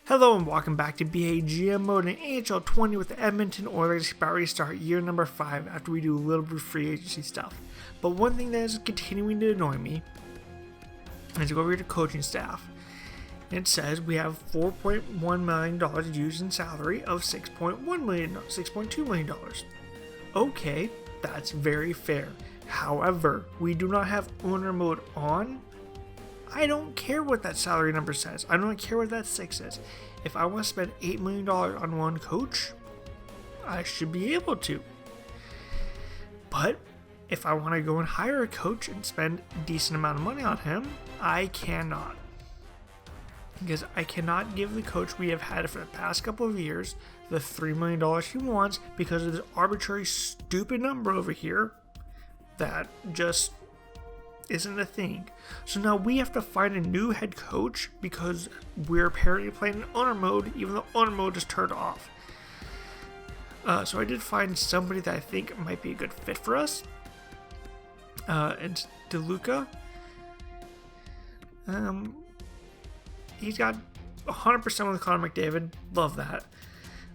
Hello and welcome back to BAGM mode in NHL 20 with the Edmonton Oilers about to start year number 5 after we do a little bit of free agency stuff. But one thing that is continuing to annoy me is to go over here to coaching staff. It says we have $4.1 million used in salary of $6.2 million. Okay, that's very fair. However, we do not have owner mode on. I don't care what that salary number says. I don't care what that 6 is. If I want to spend $8 million on one coach, I should be able to. But if I want to go and hire a coach and spend a decent amount of money on him, I cannot. Because I cannot give the coach we have had for the past couple of years the $3 million he wants because of this arbitrary stupid number over here that just isn't a thing. So now we have to find a new head coach because we're apparently playing in owner mode even though owner mode is turned off. So I did find somebody that I think might be a good fit for us. And DeLuca. He's got 100% with Connor McDavid. Love that.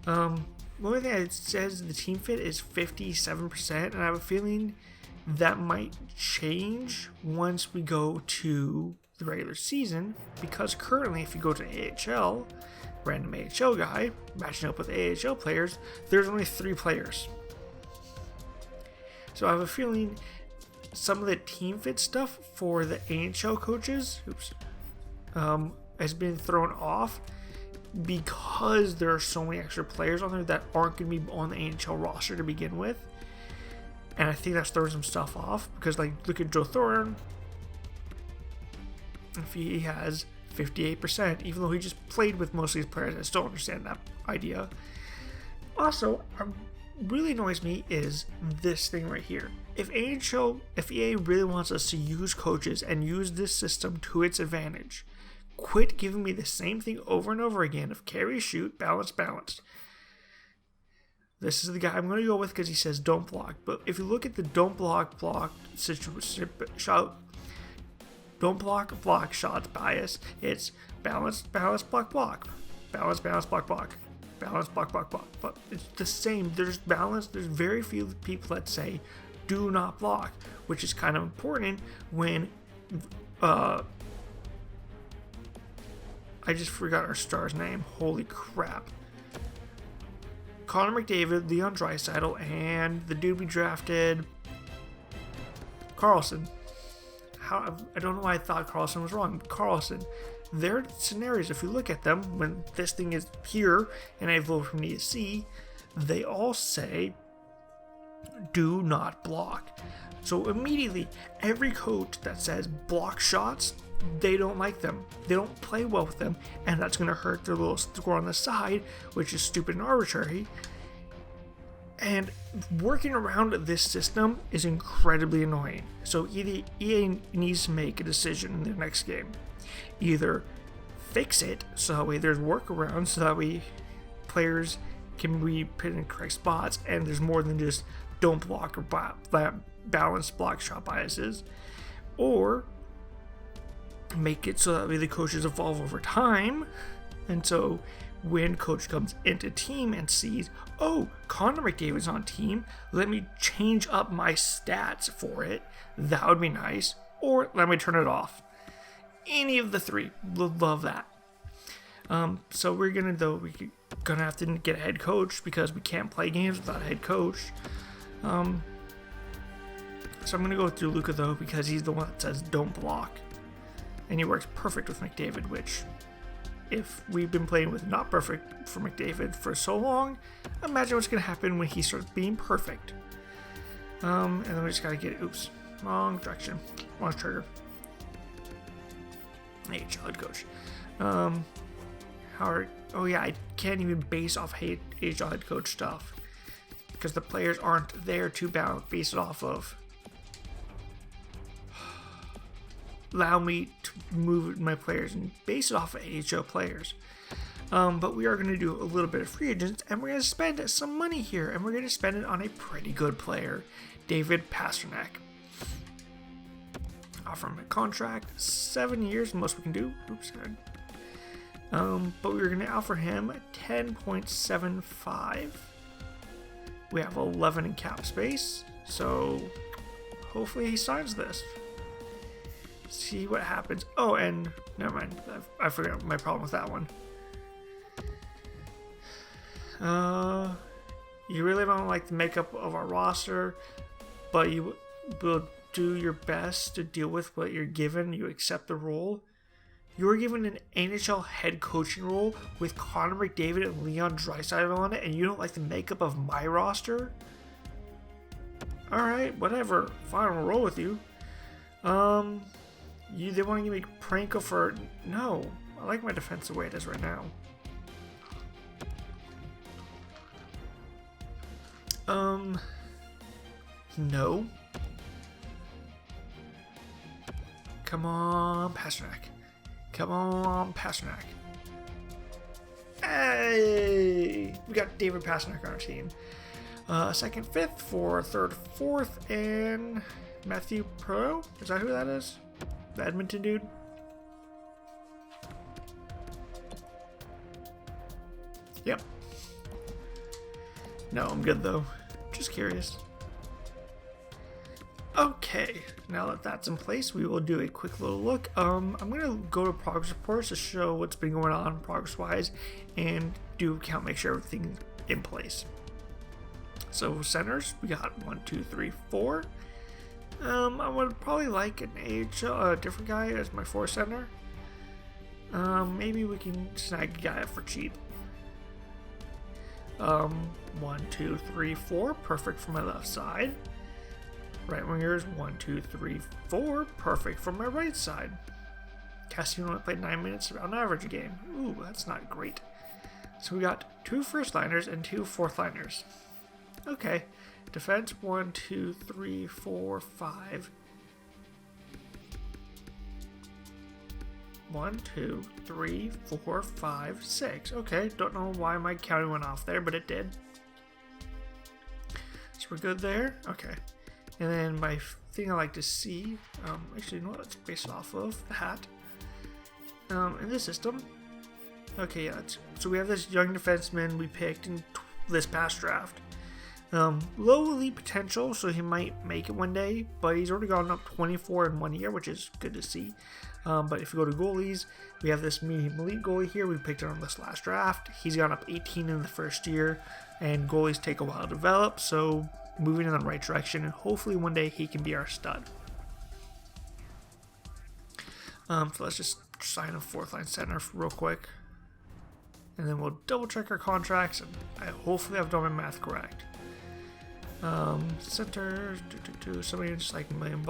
The only thing it says the team fit is 57%, and I have a feeling that might change once we go to the regular season, because currently if you go to AHL, random AHL guy, matching up with AHL players, there's only 3 players. So I have a feeling some of the team fit stuff for the AHL coaches has been thrown off because there are so many extra players on there that aren't going to be on the NHL roster to begin with. And I think that's throwing some stuff off because, like, look at Joe Thornton. If he has 58%, even though he just played with most of these players, I still understand that idea. Also, what really annoys me is this thing right here. If EA really wants us to use coaches and use this system to its advantage, quit giving me the same thing over and over again of carry, shoot, balance, balanced. This is the guy I'm going to go with because he says don't block. But if you look at the don't block shot, don't block shots bias, it's balance, block, balance, block, balance, block. But it's the same. There's balance. There's very few people that say do not block, which is kind of important when I just forgot our star's name. Holy crap. Connor McDavid, Leon Draisaitl, and the dude we drafted, Carlson. I don't know why I thought Carlson was wrong. Carlson. Their scenarios, if you look at them, when this thing is here, and I vote from E to C, they all say, do not block. So immediately, every coach that says block shots, they don't like them. They don't play well with them, and that's going to hurt their little score on the side, which is stupid and arbitrary. And working around this system is incredibly annoying. So EA needs to make a decision in the next game. Either fix it so that way there's workarounds, so that way players can be put in correct spots, and there's more than just don't block or balance block shot biases, or make it so that way the coaches evolve over time, and so when coach comes into team and sees, oh, Connor McDavid's on team, let me change up my stats for it, that would be nice, or let me turn it off. Any of the 3, love that. So we're gonna have to get a head coach because we can't play games without a head coach. So I'm gonna go through Luka though because he's the one that says don't block. And he works perfect with McDavid, which, if we've been playing with not perfect for McDavid for so long, imagine what's going to happen when he starts being perfect. And then we just got to get, wrong direction, wrong trigger. AHL head coach. I can't even base off AHL head coach stuff because the players aren't there to base it off of. Allow me to move my players and base it off of AHL players. But we are going to do a little bit of free agents, and we're going to spend some money here, and we're going to spend it on a pretty good player, David Pastrnak. Offer him a contract, 7 years, most we can do. But we were going to offer him 10.75. We have 11 in cap space, so hopefully he signs this. See what happens. Oh, and never mind. I forgot my problem with that one. You really don't like the makeup of our roster, but you will do your best to deal with what you're given. You accept the role. You were given an NHL head coaching role with Connor McDavid and Leon Draisaitl on it, and you don't like the makeup of my roster? Alright, whatever. Fine, we'll roll with you. They want to give me Pranko for... No, I like my defense the way it is right now. No. Come on, Pasternak. Come on, Pasternak. Hey! We got David Pasternak on our team. Second, fifth, for third, fourth, and Matthew Pro? Is that who that is? The Edmonton dude? Yep. No, I'm good though. Just curious. Okay, now that that's in place, we will do a quick little look. I'm going to go to progress reports to show what's been going on progress-wise and do count, make sure everything's in place. So centers, we got 1, 2, 3, 4. I would probably like an AHL, a different guy as my 4 center. Maybe we can snag a guy for cheap. 1, 2, 3, 4, perfect for my left side. Right wingers, 1, 2, 3, 4, perfect for my right side. Cassian only played 9 minutes on average a game. Ooh, that's not great. So we got 2 first liners and 2 fourth liners. Okay, defense 1, 2, 3, 4, 5. 1, 2, 3, 4, 5, 6. Okay, don't know why my counting went off there, but it did. So we're good there. Okay. And then my thing I like to see, actually, you know what, let's base it off of the hat. In this system, okay, yeah, so we have this young defenseman we picked in this past draft. Low elite potential, so he might make it one day, but he's already gone up 24 in 1 year, which is good to see. But if you go to goalies, we have this medium elite goalie here. We picked it on this last draft. He's gone up 18 in the first year, and goalies take a while to develop, so moving in the right direction, and hopefully one day he can be our stud. So let's just sign a fourth line center real quick, and then we'll double check our contracts, and hopefully I've done my math correct. Center, somebody just like $1 million.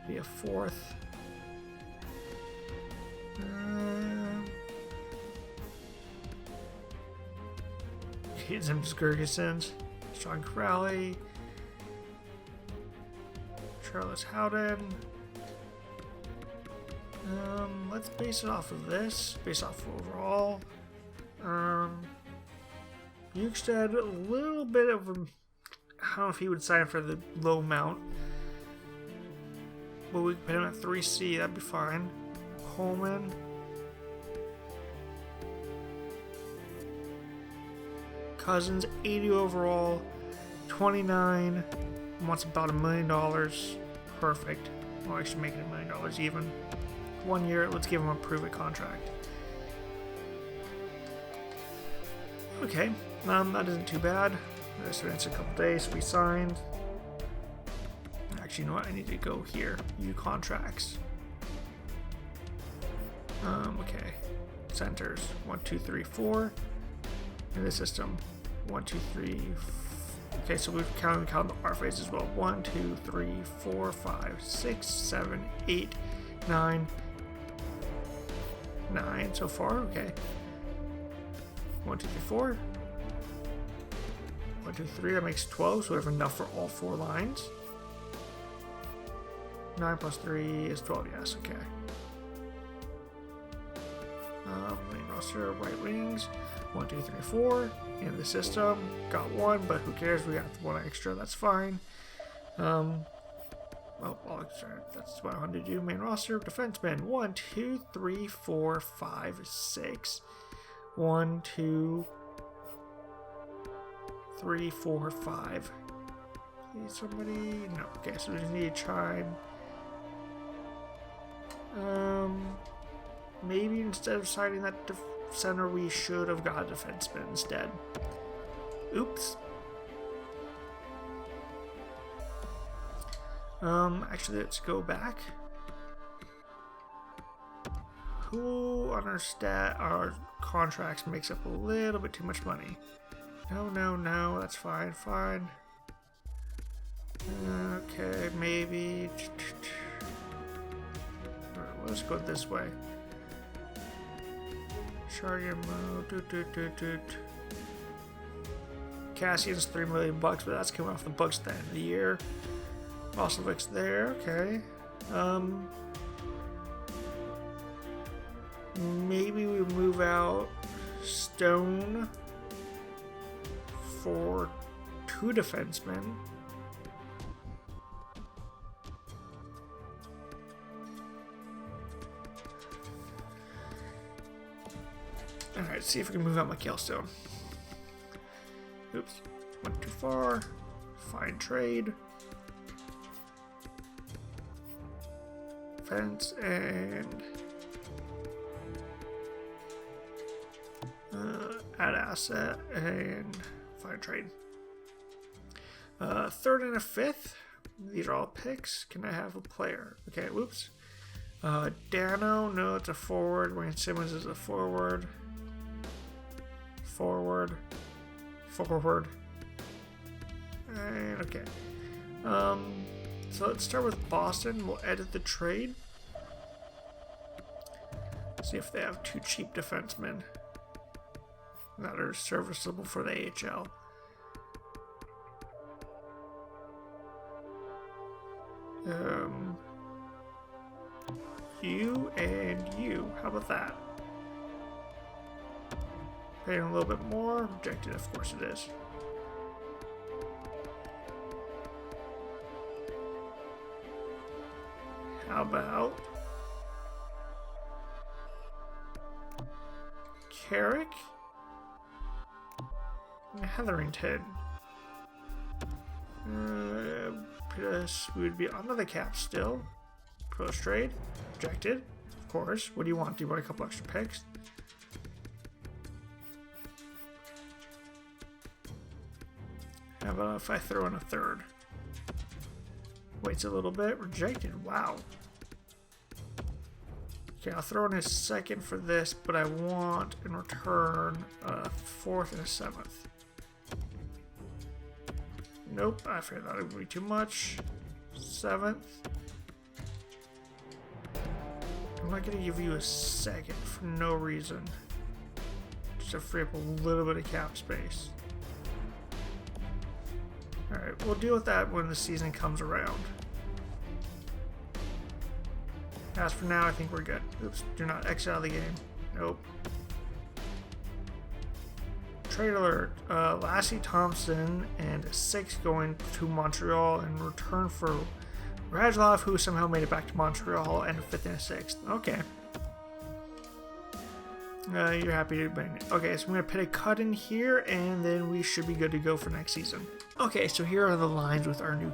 Be a fourth. Zim Gergesons. Sean Crowley, Charles Howden. Let's base it off of this. Base off of overall. Bukestad, a little bit of I don't know if he would sign for the low amount, but we could put him at 3C. That'd be fine. Coleman. Cousins, 80 overall, 29, wants about $1 million. Perfect. Well, actually making $1 million even. 1 year, let's give him a prove-it contract. Okay, that isn't too bad. So it's a couple days, we signed. Actually, you know what, I need to go here. View contracts. Okay. Centers, 1, 2, 3, 4. In the system. 1, 2, 3. Okay, so we've counted our phase as well. 1, 2, 3, 4, 5, 6, 7, 8, 9. 9 so far. Okay. 1, 2, 3, 4. 1, 2, 3. That makes 12. So we have enough for all 4 lines. 9 plus 3 is 12. Yes. Okay. Main roster, right wings. 1, 2, 3, 4 in the system. Got 1, but who cares? We got 1 extra. That's fine. Oh, that's what I wanted to do. Main roster, defenseman. 1, 2, 3, 4, 5, 6. 1, 2, 3, 4, 5. Please, somebody. No. Okay, so we just need to try and. Maybe instead of signing that center, we should have got a defenseman instead. Oops. Actually, let's go back. Who on our contracts makes up a little bit too much money? No, that's fine. Okay, maybe. Alright, let's go this way. Cassian's $3 million, but that's coming off the books at the end of the year. Roslovic's there, okay. Maybe we move out Stone for 2 defensemen. Alright, see if we can move out Mikhail Stone. Oops, went too far. Fine trade. Fence and add asset and fine trade. 3rd and a 5th. These are all picks. Can I have a player? Okay, whoops. Dano, no, it's a forward. Wayne Simmons is a forward. Forward. And okay. So let's start with Boston. We'll edit the trade. See if they have 2 cheap defensemen that are serviceable for the AHL. You and you. How about that? Paying a little bit more. Rejected, of course it is. How about Carrick and Hetherington? We would be under the cap still. Post trade. Rejected. Of course. What do you want? Do you want a couple extra picks? How about if I throw in a 3rd? Waits a little bit. Rejected. Wow. Okay, I'll throw in a 2nd for this, but I want in return a 4th and a 7th. Nope, I figured that would be too much. 7th. I'm not going to give you a 2nd for no reason. Just to free up a little bit of cap space. Alright, we'll deal with that when the season comes around. As for now, I think we're good. Oops, do not exit out of the game. Nope. Trade alert. Lassie Thompson and a 6 going to Montreal in return for Radulov, who somehow made it back to Montreal, and a 5th and a 6th. Okay. You're happy to bang it. Okay, so I'm going to put a cut in here, and then we should be good to go for next season. Okay, so here are the lines with our new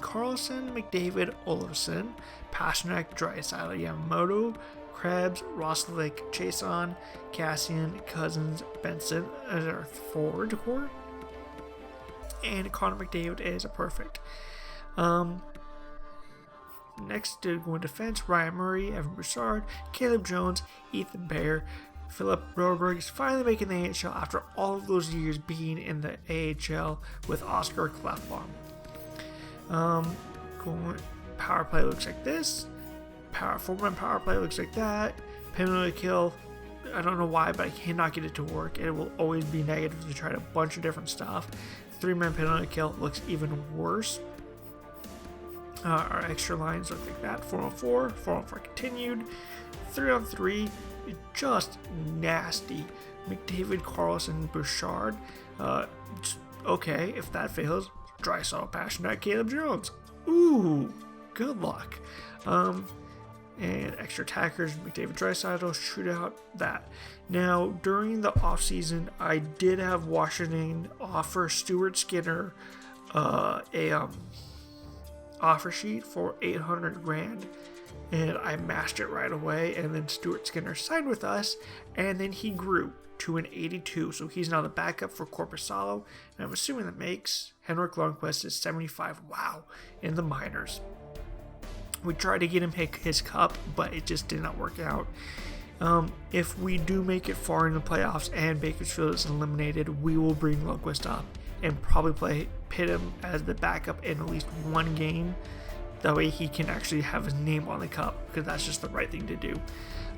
Carlson, McDavid, Olofsson, Pasternak, Draisaitl, Yamamoto, Krebs, Roslovic, Chason, Cassian, Cousins, Benson as our forward core. And Connor McDavid is a perfect. Next to go in defense, Ryan Murray, Evan Broussard, Caleb Jones, Ethan Bear, Philip Broberg is finally making the AHL after all of those years being in the AHL with Oscar Klefbom. Power play looks like this. 4-man power play looks like that. Penalty kill, I don't know why, but I cannot get it to work. It will always be negative to try a bunch of different stuff. 3-man penalty kill looks even worse. Our extra lines look like that. 4-on-4, 4-on-4 continued. 3-on-3, just nasty. McDavid, Carlson, Bouchard. Okay, if that fails, Draisaitl, Pasternak, Caleb Jones. Ooh, Good luck. And extra attackers, McDavid, Draisaitl, shootout, that. Now, during the offseason, I did have Washington offer Stuart Skinner a offer sheet for $800,000, and I matched it right away, and then Stuart Skinner signed with us, and then he grew to an 82, so he's now the backup for Korpisalo, and I'm assuming that makes Henrik Lundqvist is 75, wow, in the minors. We tried to get him his cup, but it just did not work out. If we do make it far in the playoffs and Bakersfield is eliminated, we will bring Lundqvist up and probably pit him as the backup in at least one game. That way he can actually have his name on the cup, because that's just the right thing to do.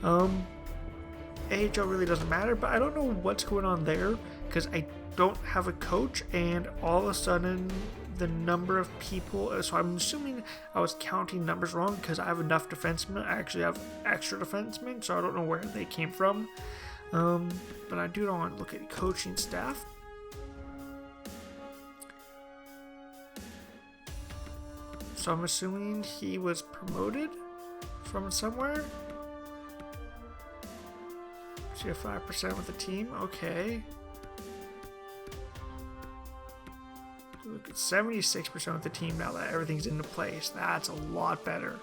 AHL really doesn't matter, but I don't know what's going on there, because I don't have a coach, and all of a sudden the number of people, so I'm assuming I was counting numbers wrong, because I have enough defensemen. I actually have extra defensemen, so I don't know where they came from. But I do want to look at coaching staff. So I'm assuming he was promoted from somewhere. So you have 5% with the team, okay. Look at 76% with the team now that everything's into place. That's a lot better.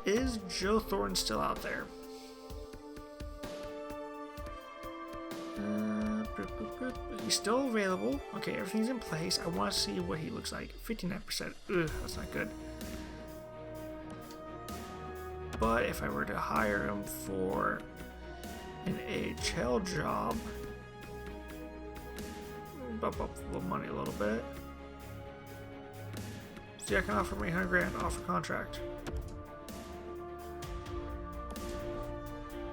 Is Joe Thornton still out there? He's still available. Okay, everything's in place. I want to see what he looks like. 59%. Ugh, that's not good. But if I were to hire him for an AHL job, bump up the money a little bit. See, I can offer him $800,000 off a contract.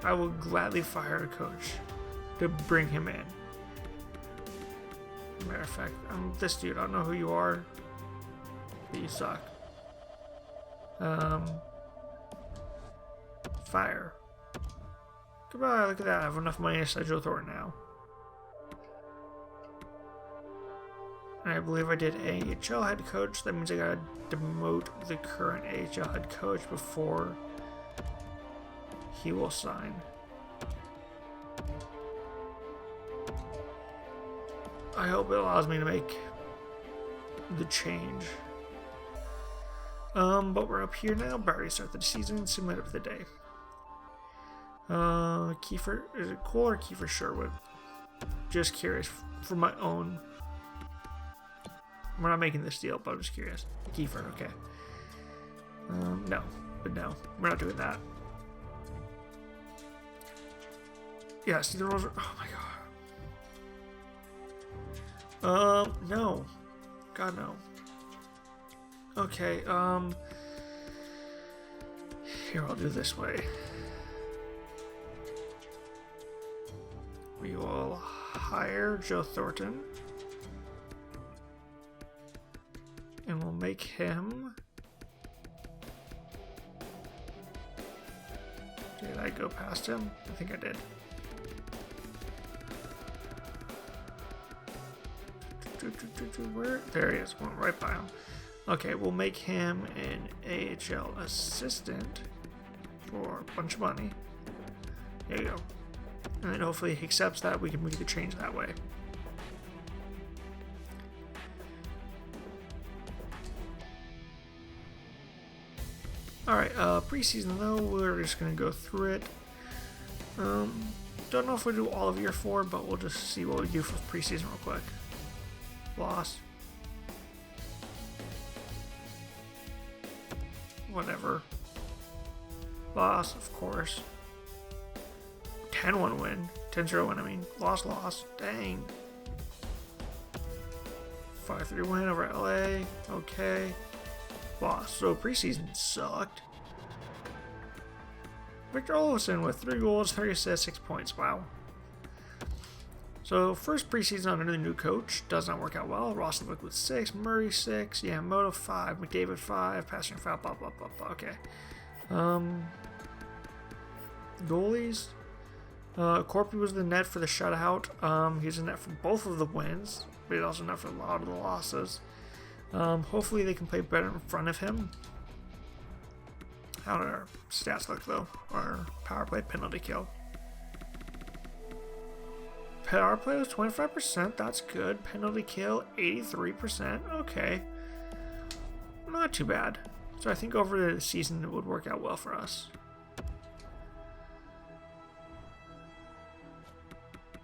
I will gladly fire a coach to bring him in. Matter of fact, I'm this dude. I don't know who you are, but you suck. Fire. Goodbye. Look at that. I have enough money to sign Joe Thornton now. And I believe I did AHL head coach. That means I gotta demote the current AHL head coach before he will sign. I hope it allows me to make the change. But we're up here now. Barry started the season. Simulator of the day. Kiefer, is it Cole or Kiefer Sherwood? Just curious for my own. We're not making this deal, but I'm just curious. Kiefer, okay. No, we're not doing that. Yeah, see the rolls are, oh my god. No. God, no. Okay, here, I'll do it this way. We will hire Joe Thornton. And we'll make him... Did I go past him? I think I did. Where? There he is. Went right by him. Okay, we'll make him an AHL assistant for a bunch of money. There you go. And then hopefully he accepts that. We can make the change that way. Alright, preseason though, we're just going to go through it. Don't know if we'll do all of year 4, but we'll just see what we do for preseason real quick. Loss. Whatever. Loss, of course. 10-1 win. 10-0 win, I mean. Loss. Dang. 5-3 win over LA. Okay. Loss. So preseason sucked. Victor Olofsson with 3 goals, 3 assists, 6 points. Wow. So first preseason under the new coach does not work out well. Roslovic with 6, Murray 6, Yamamoto 5, McDavid 5, passing foul, blah blah blah blah. Okay. Goalies. Corpy was the net for the shutout. He was the net for both of the wins, but he was also net for a lot of the losses. Hopefully they can play better in front of him. How did our stats look though? Our power play, penalty kill. Power play was 25%, that's good. Penalty kill, 83%, okay. Not too bad. So I think over the season it would work out well for us.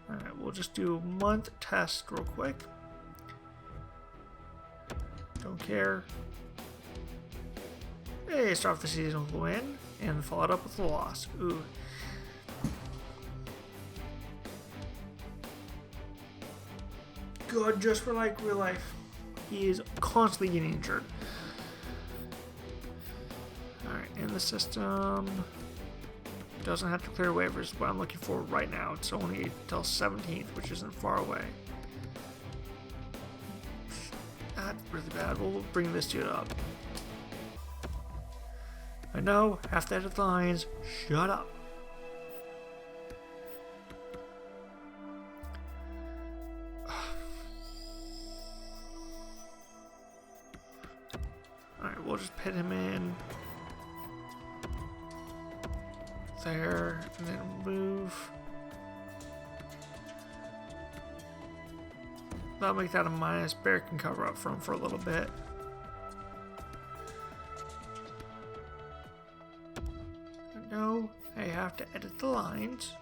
Alright, we'll just do a month test real quick. Don't care. Hey, start off the season with a win and follow it up with a loss. Ooh. Good, just for like real life. He is constantly getting injured. Alright, in the system. Doesn't have to clear waivers, what I'm looking for right now. It's only till 17th, which isn't far away. That's really bad. We'll bring this dude up. I know, have to edit the lines. Shut up. Alright, we'll just pit him in. There, and then move. That'll make that a minus. Bear can cover up for him for a little bit. No, I have to edit the lines.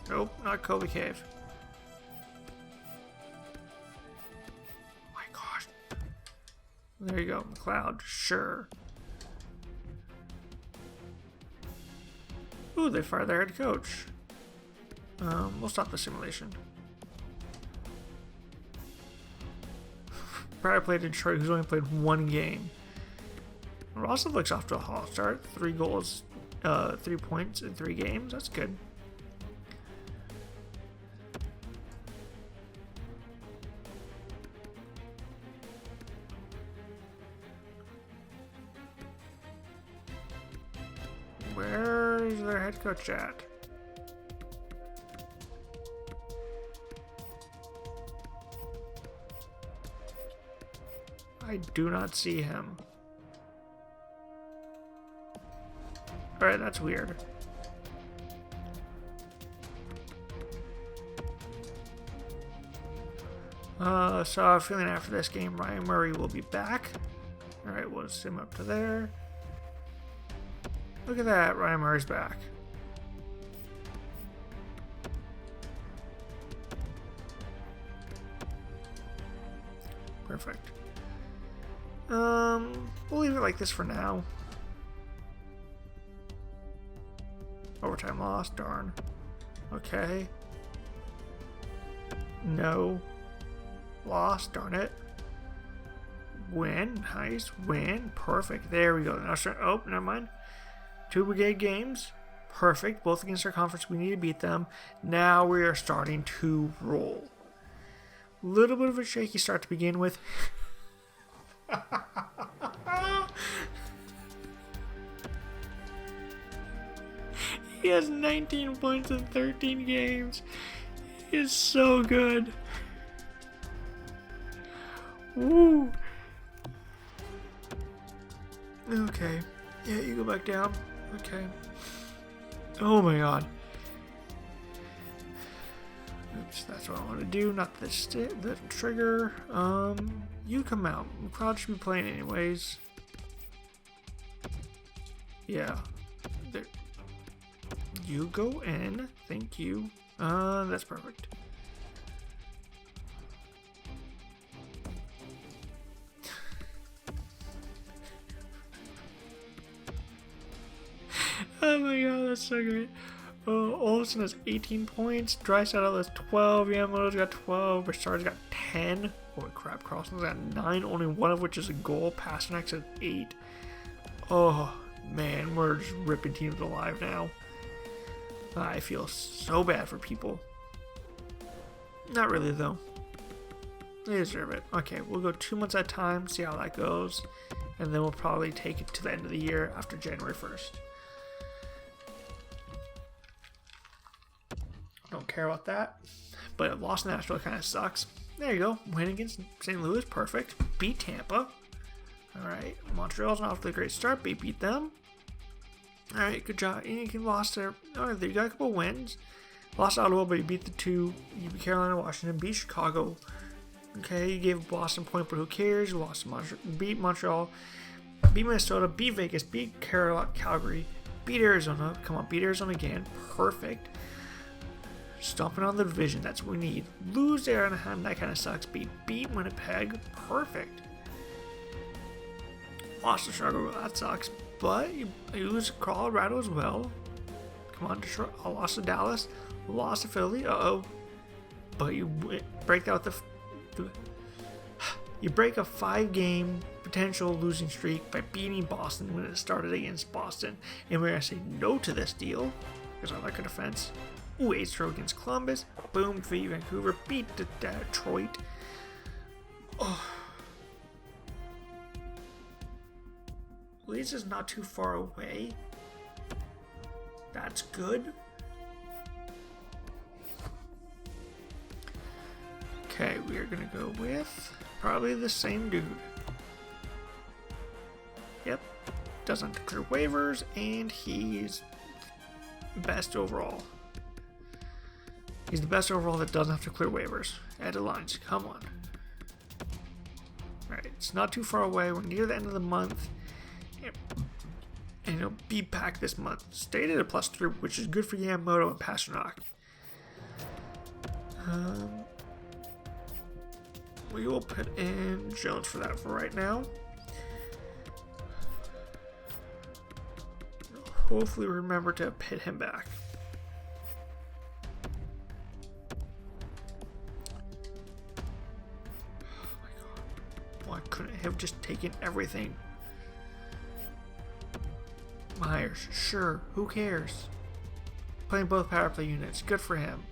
Nope, not Kobe Cave. Oh my gosh. There you go, McLeod, sure. Ooh, they fired their head coach. We'll stop the simulation. Prior played Detroit, who's only played one game. Rossa looks off to a hot start. 3 goals, 3 points in 3 games. That's good. Where's their head coach at? I do not see him. Alright, that's weird. So I'm feeling after this game, Ryan Murray will be back. Alright, we'll just him up to there. Look at that, Ryan Murray's back. Perfect. We'll leave it like this for now. Overtime loss, darn. Okay. No. Loss, darn it. Win, nice, win, perfect. There we go. Now start, oh, never mind. 2 brigade games, perfect. Both against our conference, we need to beat them. Now we are starting to roll. Little bit of a shaky start to begin with. He has 19 points in 13 games. He is so good. Woo. Okay. Yeah, you go back down. Okay. Oh my god. Oops, that's what I want to do. Not the trigger. You come out. McLeod should be playing anyways. Yeah. There. You go in. Thank you. That's perfect. Oh my god, that's so great. Olsen has 18 points. Draisaitl has 12. Yamamoto's got 12. Bouchard's got 10. Holy crap, Carlson's got 9, only one of which is a goal. Pasternak's at 8. Oh man, we're just ripping teams alive now. I feel so bad for people. Not really though. They deserve it. Okay, we'll go 2 months at a time, see how that goes. And then we'll probably take it to the end of the year after January 1st. Don't care about that, but loss in Nashville kind of sucks. There you go. Win against St. Louis. Perfect. Beat Tampa. Alright. Montreal's not off to a great start, but you beat them. Alright, good job. And you lost there. Alright, you got a couple wins. Lost Ottawa, but you beat the two. You beat Carolina, Washington, beat Chicago. Okay, you gave Boston a point, but who cares? You lost beat Montreal, beat Minnesota, beat Vegas, beat Calgary, beat Arizona. Come on, beat Arizona again. Perfect. Stomping on the division. That's what we need. Lose Anaheim. That kind of sucks. Beat Winnipeg. Perfect. Lost to Chicago. That sucks. But you lose Colorado as well. Come on, Detroit. I lost to Dallas. Lost to Philly. But you break out you break a 5-game potential losing streak by beating Boston when it started against Boston. And we're going to say no to this deal because I like a defense. Ooh, 8-0 against Columbus. Boom, beat Vancouver. Beat Detroit. Oh. Leeds is not too far away. That's good. Okay, we are going to go with probably the same dude. Yep. Doesn't clear waivers, and he's best overall. He's the best overall that doesn't have to clear waivers. Added lines. Come on. Alright, it's not too far away. We're near the end of the month. And it'll be packed this month. Stayed at a +3, which is good for Yamamoto and Pasternak. We will put in Jones for that for right now. Hopefully remember to pit him back. Oh my god. Why couldn't I have just taken everything? Myers, sure, who cares? Playing both power play units, good for him.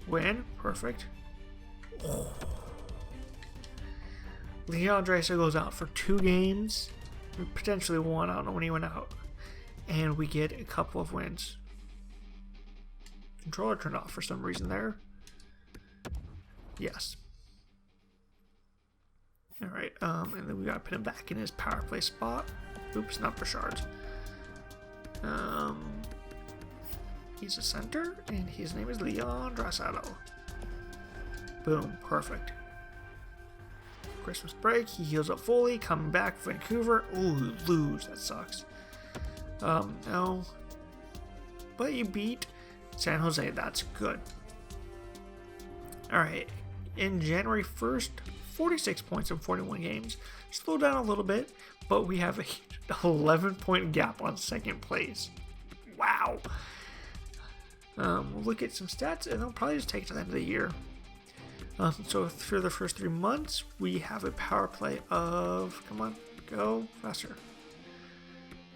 Win, perfect. Oh. Leon Draisaitl goes out for 2 games, potentially 1. I don't know when he went out, and we get a couple of wins. Controller turned off for some reason there. Yes. All right, and then we gotta put him back in his power play spot. Oops, not Bouchard. He's a center, and his name is Leon Draisaitl. Boom, perfect. Christmas break, he heals up fully, coming back for Vancouver. Ooh, lose, that sucks. No. But you beat San Jose, that's good. Alright, in January 1st, 46 points in 41 games. Slowed down a little bit, but we have a 11-point gap on second place. Wow. We'll look at some stats, and they'll probably just take it to the end of the year. So for the first 3 months, we have a power play of, come on, go faster,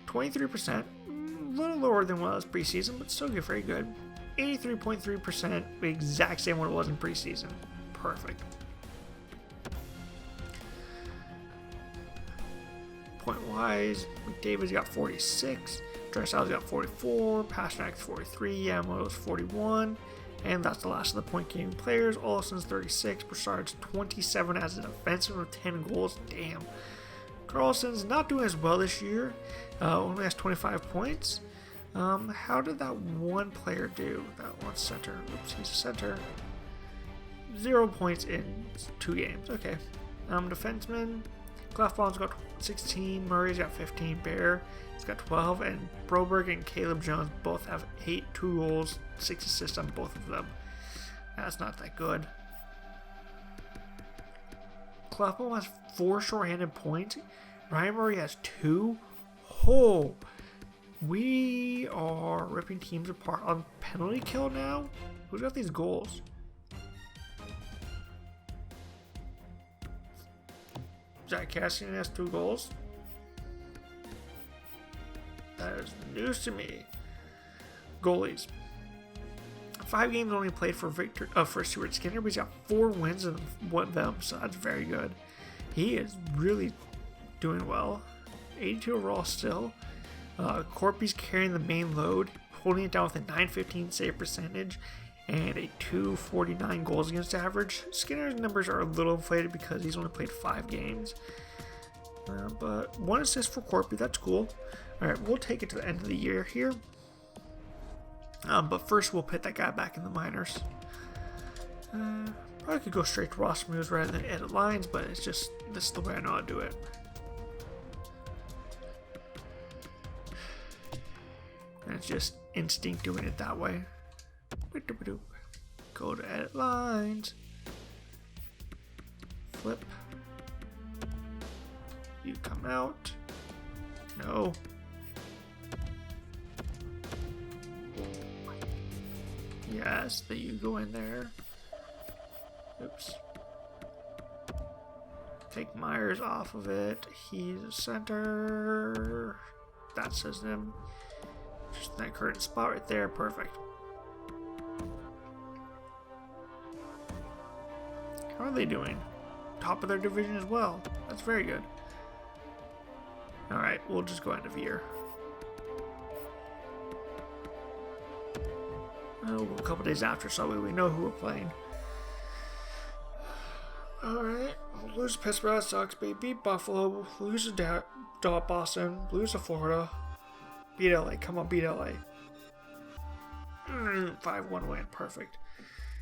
23%, a little lower than what it was preseason, but still very good. 83.3%, the exact same what it was in preseason. Perfect. Point-wise, McDavid's got 46, Draisaitl's got 44, Pasternak's 43, Yamamoto's 41, and that's the last of the point-game players. Olsen's 36, Bouchard's 27 as a defenseman with 10 goals. Damn. Carlson's not doing as well this year. Only has 25 points. How did that one player do? That one center. Oops, he's a center. 0 points in 2 games. Okay. Defenseman. Glafbon's got 16. Murray's got 15. Bear has got 12. And Broberg and Caleb Jones both have 8, 2 goals, 6 assists on both of them. That's not that good. Glafbon has 4 shorthanded points. Ryan Murray has 2. Oh, we are ripping teams apart on penalty kill now. Who's got these goals? Zach Cassian has 2 goals. That is news to me. Goalies. 5 games only played for Stuart Skinner, but he's got 4 wins and 1 of them, so that's very good. He is really doing well. 82 overall still. Corpy's carrying the main load, holding it down with a .915 save percentage, and a 249 goals against average. Skinner's numbers are a little inflated because he's only played 5 games. But 1 assist for Corpy, that's cool. Alright, we'll take it to the end of the year here. But first we'll put that guy back in the minors. Probably could go straight to roster moves rather than edit lines, but it's just, this is the way I know how to do it. And it's just instinct doing it that way. Go to edit lines. Flip. You come out. No. Yes, that you go in there. Oops. Take Myers off of it. He's a center. That says him. Just that current spot right there. Perfect. How are they doing? Top of their division as well. That's very good. Alright, we'll just go end of year. Oh, a couple days after, so we know who we're playing. Alright, lose to Pittsburgh, that sucks. Beat Buffalo, lose to Boston, lose to Florida. Beat LA, come on, beat LA. 5-1 win, perfect.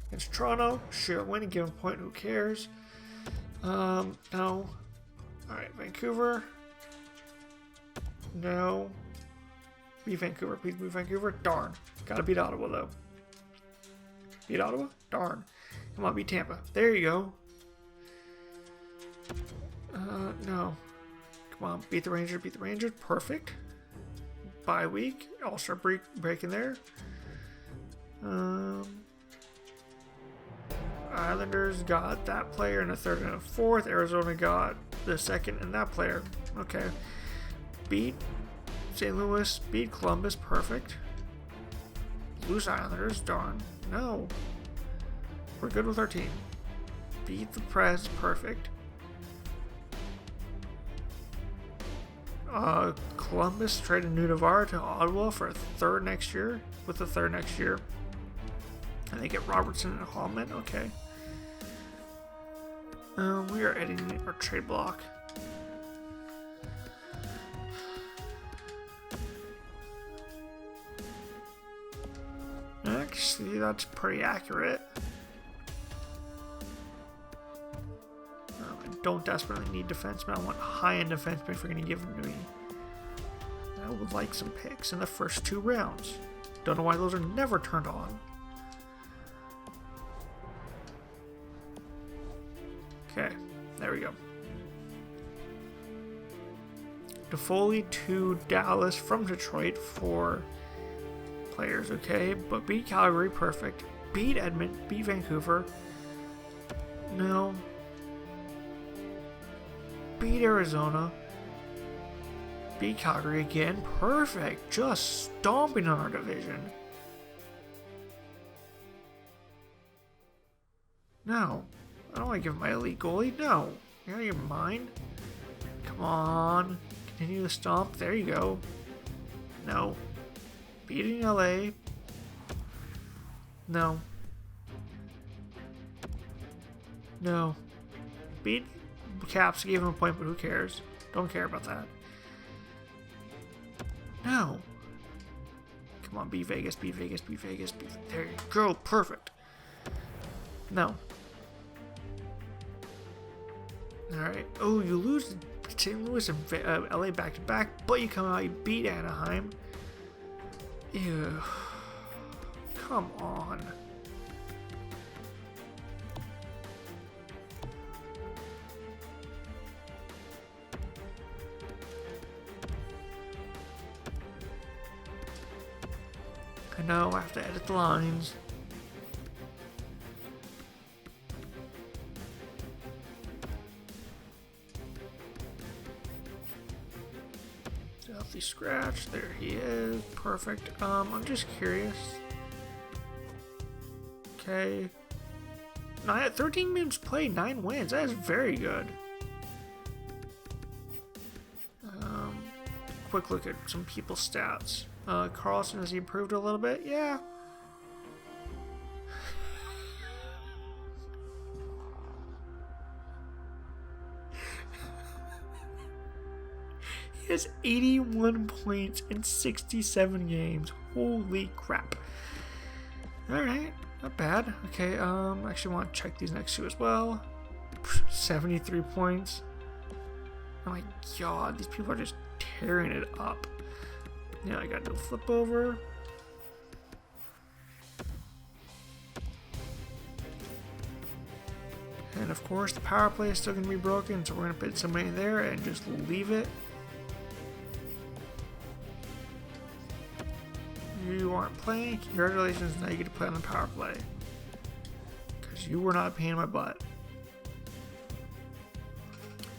Against Toronto, sure, win a given point, who cares? No. Alright, Vancouver. No. Beat Vancouver, please beat Vancouver. Darn. Gotta beat Ottawa, though. Beat Ottawa? Darn. Come on, beat Tampa. There you go. No. Come on, beat the Rangers, beat the Rangers. Perfect. Bye week. All-star break in there. Islanders got that player in a third and a fourth. Arizona got the second and that player. Okay. Beat St. Louis. Beat Columbus. Perfect. Lose Islanders. Darn. No. We're good with our team. Beat the Preds. Perfect. Columbus traded Nunavara to Ottawa for a third next year. With the third next year. And they get Robertson and Hallman. Okay. We are editing our trade block. Actually, that's pretty accurate. I don't desperately need defensemen. I want high-end defensemen if you're going to give them to me. I would like some picks in the first 2 rounds. Don't know why those are never turned on. Okay, there we go. DeFoley to Dallas from Detroit for players, okay? But beat Calgary, perfect. Beat Edmonton, beat Vancouver. No. Beat Arizona. Beat Calgary again, perfect. Just stomping on our division. No. I don't want to give my elite goalie. No. You're out of your mind. Come on. Continue to stomp. There you go. No. Beating LA. No. No. Beat Caps, gave him a point, but who cares? Don't care about that. No. Come on, beat Vegas, beat Vegas, beat Vegas. There you go. Perfect. No. Alright. Oh, you lose to St. Louis and LA back to back, but you come out, you beat Anaheim. Ew. Come on. I know, I have to edit the lines. Healthy scratch, there he is. Perfect. I'm just curious. Okay. 13 games played, 9 wins. That is very good. Quick look at some people's stats. Carlson, has he improved a little bit? Yeah. has 81 points in 67 games. Holy crap. Alright, not bad. Okay, actually want to check these next two as well. 73 points. Oh my god, these people are just tearing it up. Yeah, I gotta do a flip over. And of course, the power play is still going to be broken, so we're going to put somebody there and just leave it. You aren't playing. Congratulations, now you get to play on the power play. Because you were not a pain in my butt.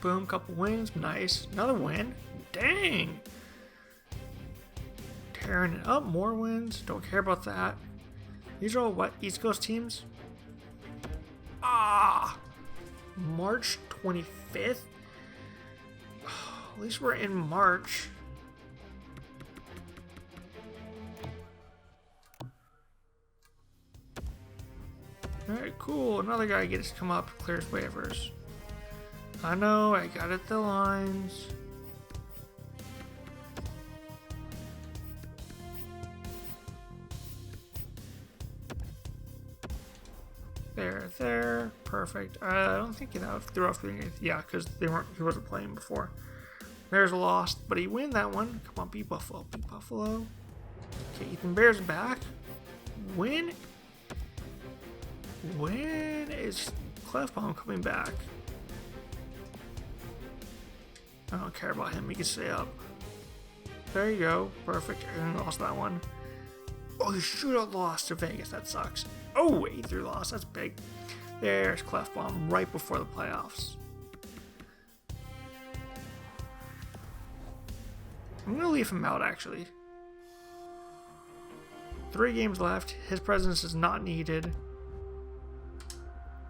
Boom, couple wins. Nice. Another win. Dang. Tearing it up. More wins. Don't care about that. These are all what? East Coast teams? Ah! March 25th? At least we're in March. Alright, cool. Another guy gets to come up, clears waivers. I know, I got it the lines. There, perfect. I don't think that threw off the yeah, because he wasn't playing before. There's a loss, but he win that one. Come on, beat Buffalo, beat Buffalo. Okay, Ethan Bear's back. When is Clefbaum coming back? I don't care about him. He can stay up. There you go, perfect. And lost that one. Oh, the shootout lost to Vegas. That sucks. Oh, 8-3 loss. That's big. There's Clefbaum right before the playoffs. I'm going to leave him out, actually. 3 games left. His presence is not needed.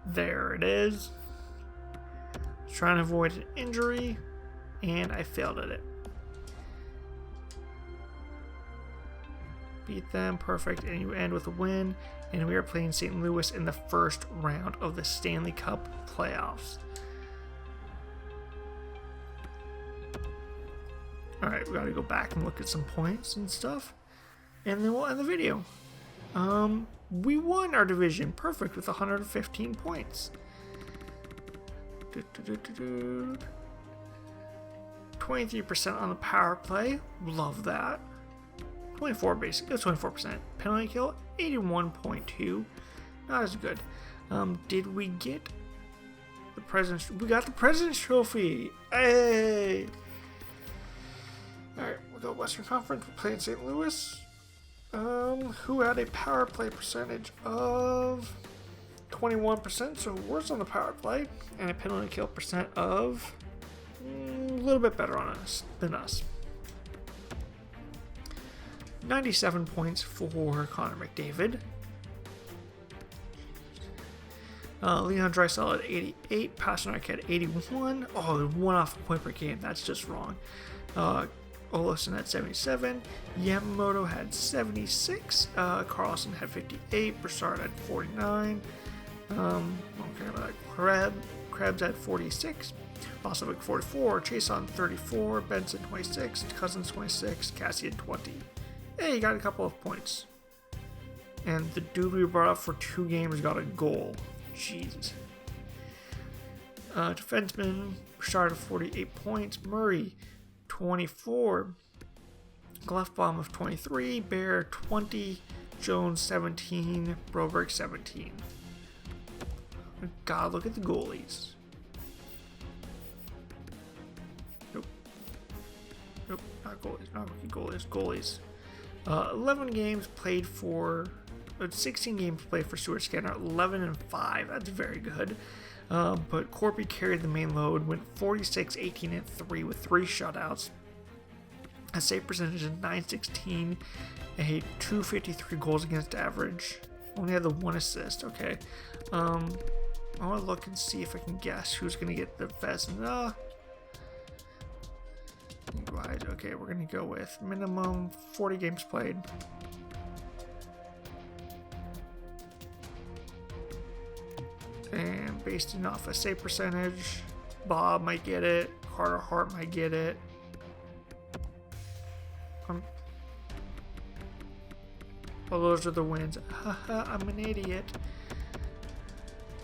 There it is. Trying to avoid an injury, and I failed at it. Beat them, perfect, and you end with a win. And we are playing St. Louis in the first round of the Stanley Cup playoffs. Alright, we gotta go back and look at some points and stuff. And then we'll end the video. We won our division, perfect, with 115 points. 23% on the power play, love that. 24 basically, 24%. Penalty kill, 81.2. Not as good. Did we get the President's... We got the President's Trophy! Hey! Alright, we'll go Western Conference. We're playing St. Louis. Who had a power play percentage of 21%, so worse on the power play. And a penalty kill percent of a little bit better on us than us. 97 points for Connor McDavid. Leon Draisaitl at 88. Pasternak at 81. Oh, 1 off a point per game. That's just wrong. Olofsson had 77. Yamamoto had 76. Carlson had 58. Broussard had 49. I don't care about that. Krebs had 46. Vasovic 44. Chason 34. Benson 26. Cousins 26. Cassian 20. Hey, you got a couple of points. And the dude we brought up for 2 games got a goal. Jesus. Defenseman, Bouchard of 48 points. Murray, 24. Clefbaum of 23. Bear, 20. Jones, 17. Broberg, 17. God, look at the goalies. Nope. Nope, not goalies. Not rookie goalies. Goalies. 11 games played for... 16 games played for Stuart Skinner, 11-5. That's very good. But Corby carried the main load, went 46, 18, and 3 with 3 shutouts. A save percentage of 916, a 253 goals against average. Only had the 1 assist. Okay. I want to look and see if I can guess who's going to get the Vezina. Okay, we're going to go with minimum 40 games played. And based off a save percentage, Bob might get it. Carter Hart might get it. Well, those are the wins. Haha, I'm an idiot.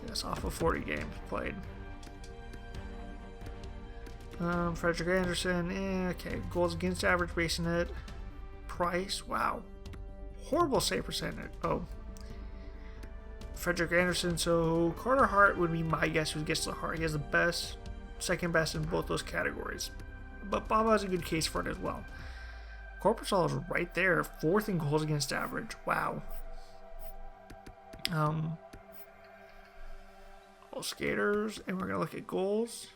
That's off of 40 games played. Frederick Anderson, okay. Goals against average, basing it. Price, wow. Horrible save percentage. Oh. Frederick Anderson, so Carter Hart would be my guess who gets the Hart. He has the best, second best in both those categories. But Bob has a good case for it as well. Korpisalo is right there, 4th in goals against average. Wow. All skaters, and we're gonna look at goals.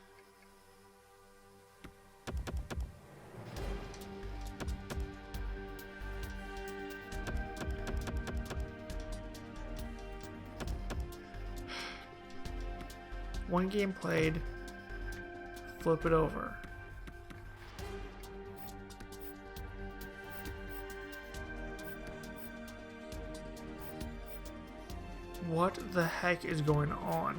One game played. Flip it over. What the heck is going on?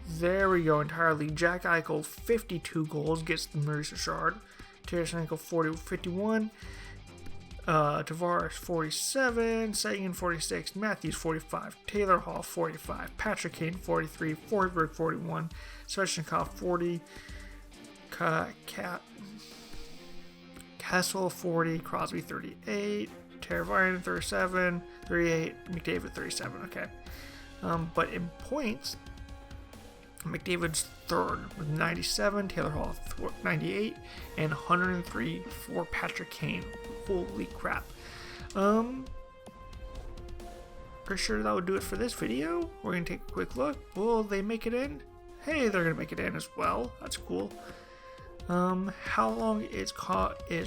There we go, entirely. Jack Eichel, 52 goals, gets the Maurice Richard. Tarasenko, 51. Tavares, 47. Sagan, 46. Matthews, 45. Taylor Hall, 45. Patrick Kane, 43. Forsberg, 41. Svechnikov, 40. Kessel, 40. Crosby, 38. Teravainen, 37. 38. McDavid, 37. Okay. But in points, McDavid's 3rd with 97, Taylor Hall 98, and 103 for Patrick Kane. Holy crap. Pretty sure that would do it for this video. We're going to take a quick look. Will they make it in? Hey, they're going to make it in as well. That's cool. How long is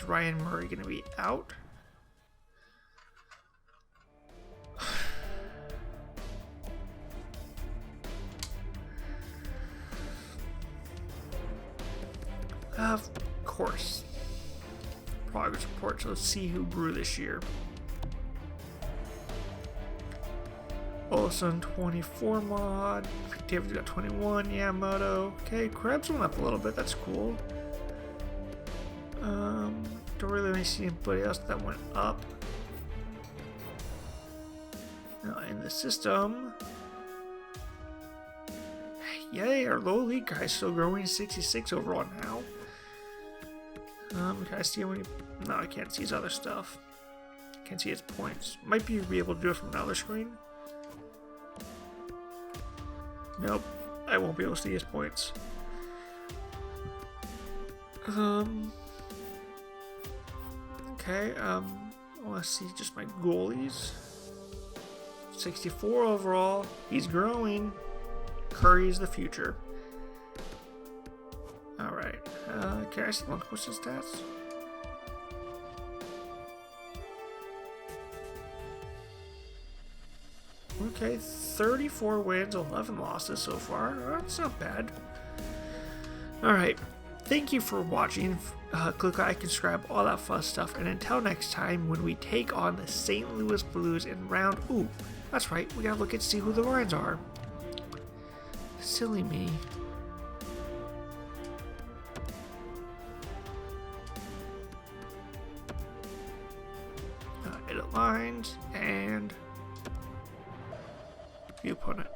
Ryan Murray going to be out? Of course. Progress report, so let's see who grew this year. Olsen 24 mod. David got 21. Yamamoto. Okay, Krebs went up a little bit. That's cool. Don't really see anybody else that went up. Now in the system. Yay, our low league guy's still growing, 66 overall now. Can I see how many? No, I can't see his other stuff. Can't see his points. Might be able to do it from another screen. Nope, I won't be able to see his points. Okay, I want to see just my goalies. 64 overall. He's growing. Curry's the future. Alright. Can I see what's his stats? Okay, 34 wins, 11 losses so far. That's not bad. Alright. Thank you for watching. Click like and subscribe, all that fun stuff. And until next time, when we take on the St. Louis Blues in round... Ooh, that's right. We gotta look and see who the Lions are. Silly me. Edit lines and view opponent.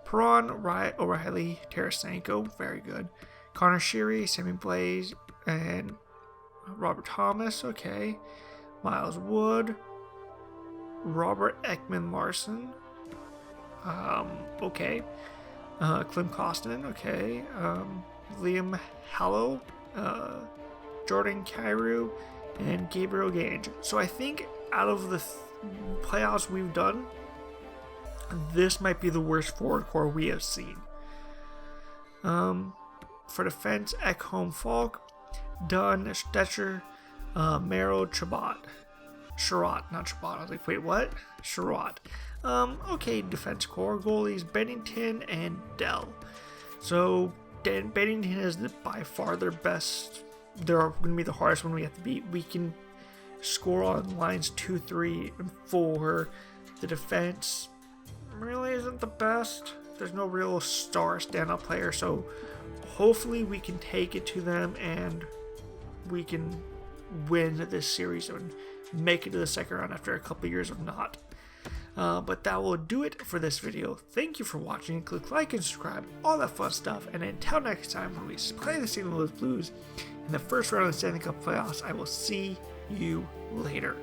Perron, O'Reilly, Tarasenko, very good. Connor Sheary, Sammy Blaze, and Robert Thomas, okay. Miles Wood, Robert Ekman Larson, okay. Clem Costin, okay. Liam Hallow, Jordan Kyrou, and Gabriel Gange. So I think out of the playoffs we've done, this might be the worst forward core we have seen. For defense, Ekholm Falk, Dunn, Stetcher, Merrill, Sherratt, not Chabot. I was like, wait, what? Sherratt. Okay, defense core, goalies, Bennington and Dell. So, Bennington is by far their best. They're going to be the hardest one we have to beat. We can score on lines 2, 3, and 4. The defense really isn't the best. There's no real star standout player, so hopefully we can take it to them and we can win this series and make it to the second round after a couple years of not. But that will do it for this video. Thank you for watching. Click like and subscribe, all that fun stuff. And until next time, when we play the St. Louis Blues in the first round of the Stanley Cup playoffs, I will see you later.